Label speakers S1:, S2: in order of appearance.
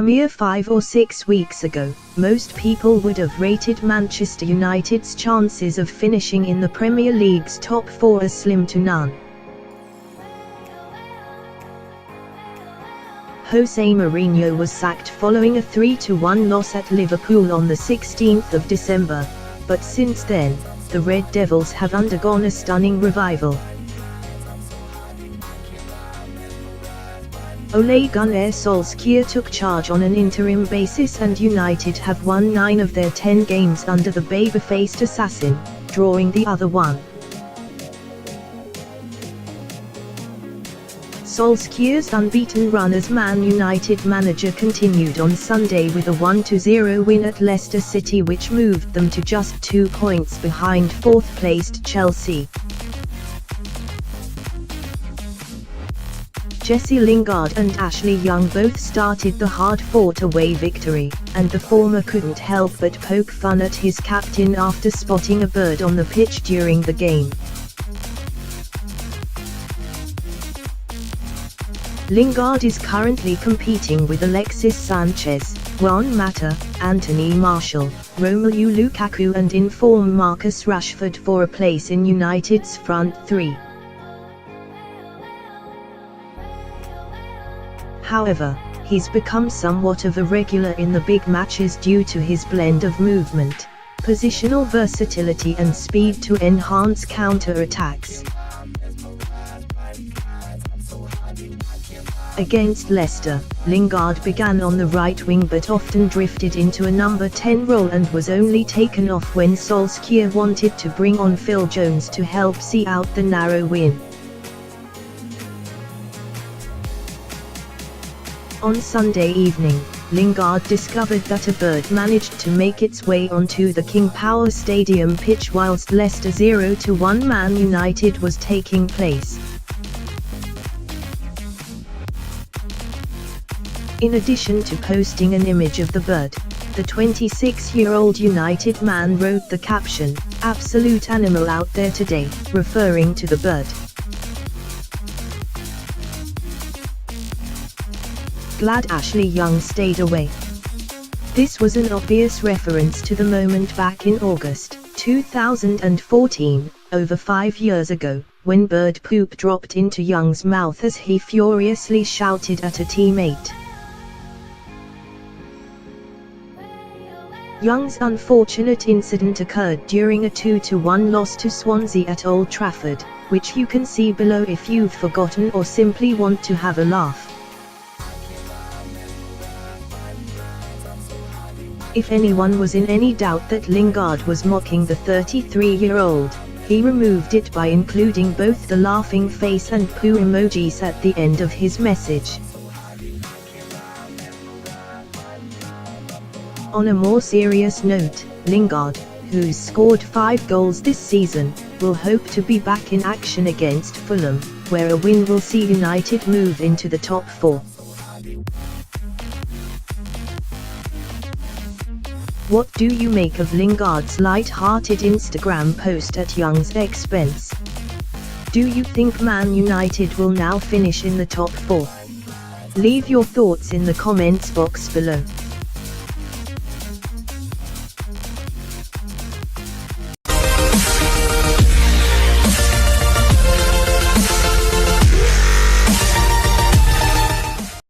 S1: mere 5 or 6 weeks ago, most people would have rated Manchester United's chances of finishing in the Premier League's top 4 as slim to none. Jose Mourinho was sacked following a 3-1 loss at Liverpool on the 16th of December, but since then, the Red Devils have undergone a stunning revival. Ole Gunnar Solskjaer took charge on an interim basis and United have won 9 of their 10 games under the baby-faced assassin, drawing the other one. Solskjaer's unbeaten run as Man United manager continued on Sunday with a 1-0 win at Leicester City, which moved them to just 2 points behind 4th-placed Chelsea. Jesse Lingard and Ashley Young both started the hard-fought away victory, and the former couldn't help but poke fun at his captain after spotting a bird on the pitch during the game. Lingard is currently competing with Alexis Sanchez, Juan Mata, Anthony Martial, Romelu Lukaku and in-form Marcus Rashford for a place in United's front three. However, he's become somewhat of a regular in the big matches due to his blend of movement, positional versatility and speed to enhance counter-attacks. Against Leicester, Lingard began on the right wing but often drifted into a number 10 role and was only taken off when Solskjaer wanted to bring on Phil Jones to help see out the narrow win. On Sunday evening, Lingard discovered that a bird managed to make its way onto the King Power Stadium pitch whilst Leicester 0-1 Man United was taking place. In addition to posting an image of the bird, the 26-year-old United man wrote the caption, "Absolute animal out there today," referring to the bird. Glad Ashley Young stayed away. This was an obvious reference to the moment back in August 2014, over 5 years ago, when bird poop dropped into Young's mouth as he furiously shouted at a teammate. Young's unfortunate incident occurred during a 2-1 loss to Swansea at Old Trafford, which you can see below if you've forgotten or simply want to have a laugh. If anyone was in any doubt that Lingard was mocking the 33-year-old, he removed it by including both the laughing face and poo emojis at the end of his message. On a more serious note, Lingard, who's scored 5 goals this season, will hope to be back in action against Fulham, where a win will see United move into the top 4. What do you make of Lingard's light-hearted Instagram post at Young's expense? Do you think Man United will now finish in the top 4? Leave your thoughts in the comments box below.